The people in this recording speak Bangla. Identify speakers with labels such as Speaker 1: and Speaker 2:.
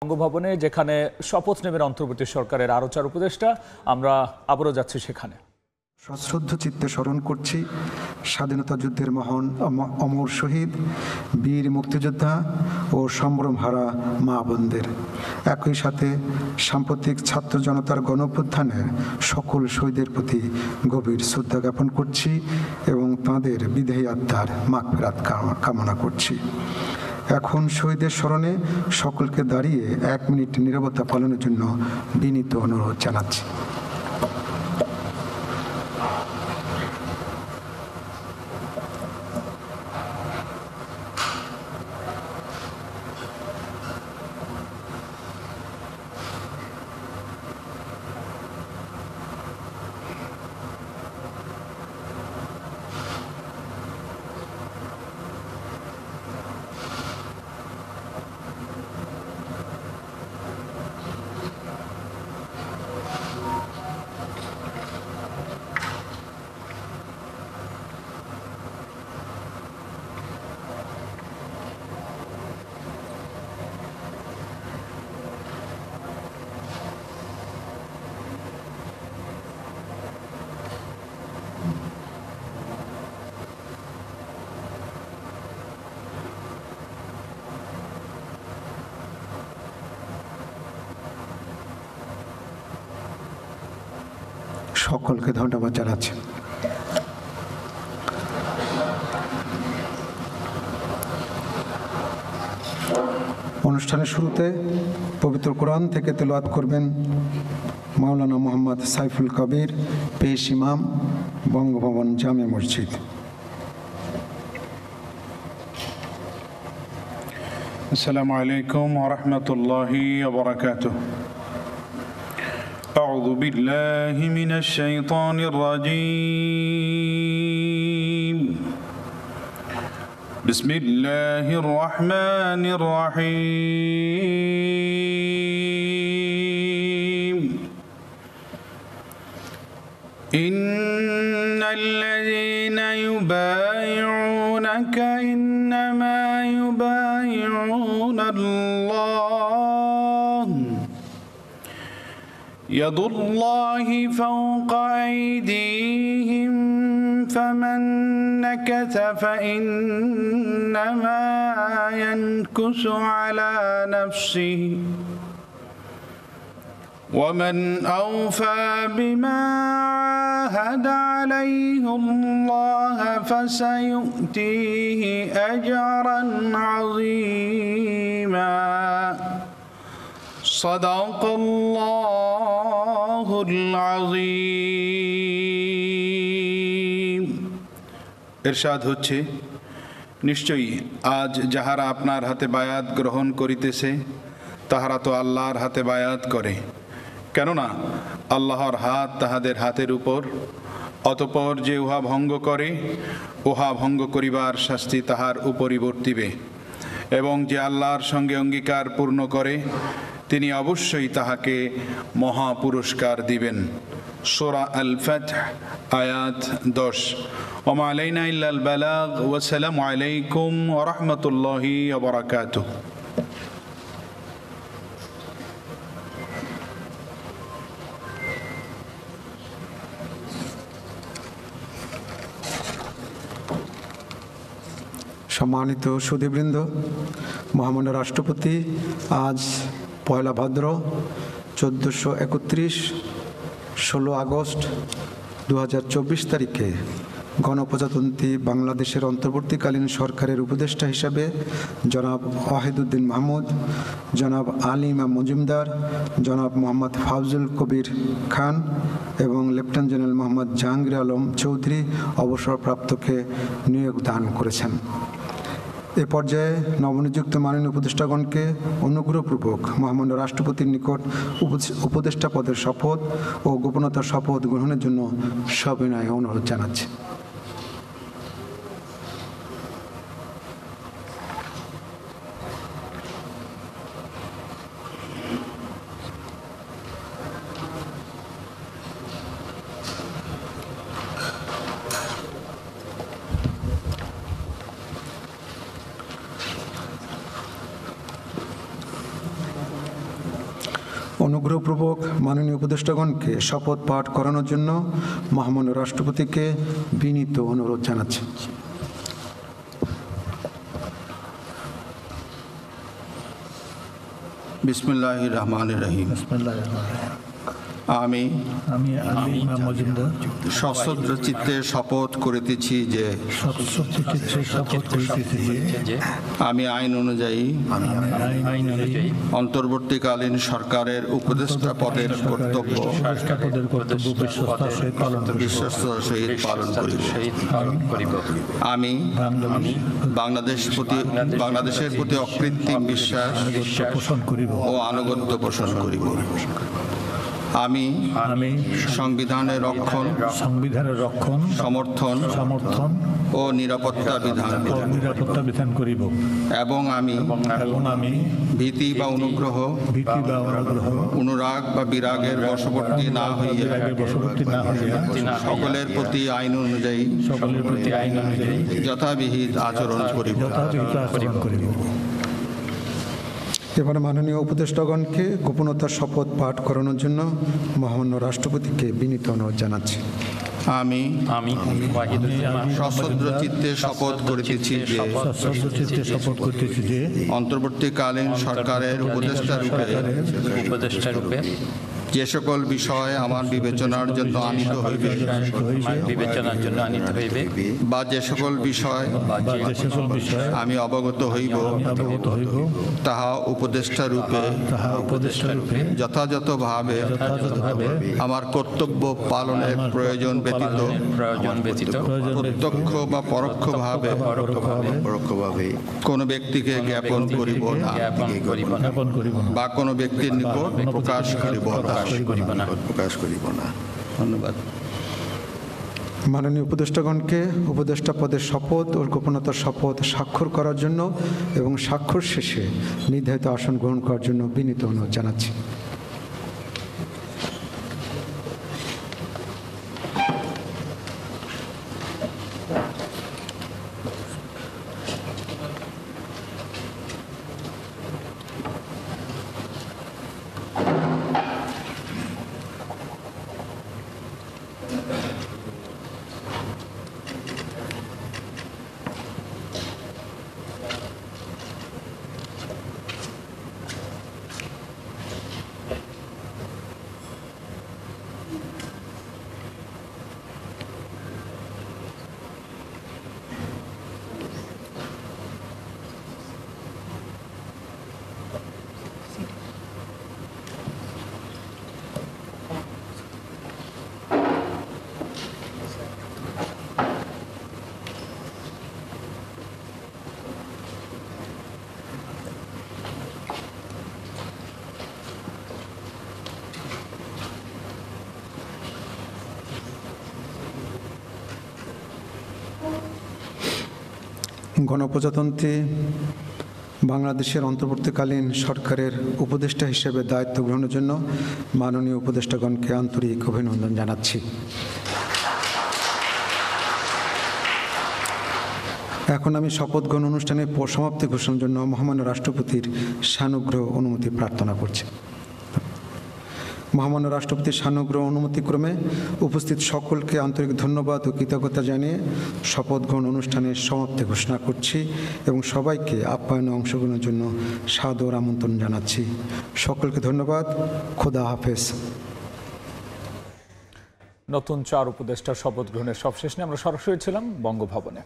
Speaker 1: বঙ্গভবনে, যেখানে শপথ নেবেন অন্তর্বর্তী সরকারের আরও 4 উপদেষ্টা। আমরা আবারও যাচ্ছি সেখানে।
Speaker 2: সশ্রদ্ধ চিত্তে স্মরণ করছি স্বাধীনতা যুদ্ধের মহান অমর শহীদ, বীর মুক্তিযোদ্ধা ও সম্ভ্রমহারা মা বোনদের। একই সাথে সাম্প্রতিক ছাত্র জনতার গণঅভ্যুত্থানের সকল শহীদের প্রতি গভীর শ্রদ্ধা জ্ঞাপন করছি এবং তাঁদের বিদেহী আত্মার মাগফিরাত কামনা করছি। এখন শহীদের স্মরণে সকলকে দাঁড়িয়ে 1 মিনিট নীরবতা পালনের জন্য বিনীত অনুরোধ জানাচ্ছি। সকলকে ধন্যবাদ জানাচ্ছি। অনুষ্ঠানের শুরুতে পবিত্র কোরআন থেকে তেলাওয়াত করবেন মাওলানা মোহাম্মদ সাইফুল কবির, পেশ ইমাম, বঙ্গভবন জামে মসজিদ।
Speaker 3: আসসালামু আলাইকুম ওয়া রাহমাতুল্লাহি ওয়া বারাকাতুহু। أعوذ بالله من الشيطان الرجيم. بسم الله الرحمن الرحيم. إن الذين يبايعونك إنما يبايعون الله يد الله فوق أيديهم فمن نكث فإنما ينكث على نفسه ومن أوفى بما عاهد عليه الله فسيؤتيه أجرا عظيما. صدق الله العظيم. ইরশাদ হচ্ছে, নিশ্চয়ই আজ যাহারা আপনার হাতে বায়াত গ্রহণ করিতেছে তাহারা তো আল্লাহর হাতে বায়াত করে, কেননা আল্লাহর হাত তাহাদের হাতের উপর। অতঃপর যে উহা ভঙ্গ করে, উহা ভঙ্গ করিবার শাস্তি তাহার উপরই বর্তিবে, এবং যে আল্লাহর সঙ্গে অঙ্গীকার পূর্ণ করে তিনি অবশ্যই তাহাকে মহা পুরস্কার দিবেন। সূরা আল ফাতহ আয়াত 10। ওয়া মা আলাইনা ইল্লাল বালাগ ওয়া আসসালামু আলাইকুম ওয়া রাহমাতুল্লাহি ওয়া বারাকাতুহু।
Speaker 2: সম্মানিত সুধীবৃন্দ, মহামান্য রাষ্ট্রপতি আজ 1 ভাদ্র 1431 16 আগস্ট 2024 তারিখে গণপ্রজাতন্ত্রী বাংলাদেশের অন্তর্বর্তীকালীন সরকারের উপদেষ্টা হিসাবে জনাব ওয়াহিদুদ্দিন মাহমুদ, জনাব আলী ইমাম মজুমদার, জনাব মোহাম্মদ ফাউজুল কবির খান এবং লেফটেন্যান্ট জেনারেল মোহাম্মদ জাহাঙ্গীর আলম চৌধুরী অবসরপ্রাপ্তকে নিয়োগ দান করেছেন। এ পর্যায়ে নবনিযুক্ত মাননীয় উপদেষ্টাগণকে অনুগ্রহপূর্বক মহামান্য রাষ্ট্রপতির নিকট উপদেষ্টা পদের শপথ ও গোপনতার শপথ গ্রহণের জন্য সবিনয়ে অনুরোধ জানাচ্ছি। অনুগ্রহপূর্বক মাননীয় উপদেষ্টাগণকে শপথ পাঠ করানোর জন্য মহামান্য রাষ্ট্রপতিকে বিনীত অনুরোধ জানাচ্ছি।
Speaker 3: বিসমিল্লাহির রহমানির রহিম। আমি
Speaker 4: আলী ইমাম মজুমদার
Speaker 3: সশ্রদ্ধ চিত্তে শপথ করিতেছি যে আমি আইন অনুযায়ী অন্তর্বর্তীকালীন সরকারের উপদেষ্টা পদের কর্তব্য বিশ্বস্ততার সহিত পালন করিব। আমি বাংলাদেশের প্রতি অকৃত্রিম বিশ্বাস
Speaker 4: পোষণ করিব
Speaker 3: ও আনুগত্য পোষণ করিব। আমি সংবিধানের রক্ষণ সমর্থন ও নিরাপত্তা বিধান করিব এবং আমি ভীতি বা অনুগ্রহ অনুরাগ বা বিরাগের বশবর্তী না হইয়া সকলের প্রতি আইন অনুযায়ী যথাবিহিত আচরণ করিব।
Speaker 2: এবার মাননীয় উপদেষ্টাগণকে গোপনতার শপথ পাঠ করানোর জন্য মহামান্য রাষ্ট্রপতিকে বিনীত অনুরোধ জানাচ্ছি।
Speaker 3: আমি সশ্রদ্ধ চিত্তে শপথ করিতেছি যে অন্তর্বর্তীকালীন সরকারের উপদেষ্টা রূপে যে সকল বিষয় আমার বিবেচনার জন্য আনিত হইবে বা যে সকল বিষয় আমি অবগত হইব তাহা উপদেষ্টা রূপে যথাযথভাবে আমার কর্তব্য পালনের প্রয়োজন ব্যতীত প্রত্যক্ষ বা পরোক্ষভাবে কোনো ব্যক্তিকে জ্ঞাপন করিব না বা কোনো ব্যক্তির নিকট প্রকাশ করিব না। ধন্যবাদ।
Speaker 2: মাননীয় উপদেষ্টাগণকে উপদেষ্টা পদের শপথ ও গোপনতার শপথ স্বাক্ষর করার জন্য এবং স্বাক্ষর শেষে নির্ধারিত আসন গ্রহণ করার জন্য বিনীত অনুরোধ জানাচ্ছি। গণপ্রজাতন্ত্রী বাংলাদেশের অন্তর্বর্তীকালীন সরকারের উপদেষ্টা হিসেবে দায়িত্ব গ্রহণের জন্য মাননীয় উপদেষ্টাগণকে আন্তরিক অভিনন্দন জানাচ্ছি। এখন আমি শপথ গ্রহণ অনুষ্ঠানের সমাপ্তি ঘোষণার জন্য মহামান্য রাষ্ট্রপতির সানুগ্রহ অনুমতি প্রার্থনা করছি। মহামান্য রাষ্ট্রপতির সানুগ্রহ অনুমতিক্রমে উপস্থিত সকলকে আন্তরিক ধন্যবাদ ও কৃতজ্ঞতা জানিয়ে শপথ গ্রহণ অনুষ্ঠানের সমাপ্তি ঘোষণা করছি এবং সবাইকে আপ্যায়নে অংশগ্রহণের জন্য সাদর আমন্ত্রণ জানাচ্ছি। সকলকে ধন্যবাদ। খোদা হাফেজ।
Speaker 1: নতুন 4 উপদেষ্টার শপথ গ্রহণের সবশেষ নিয়ে আমরা সরাসরি ছিলাম বঙ্গভবনে।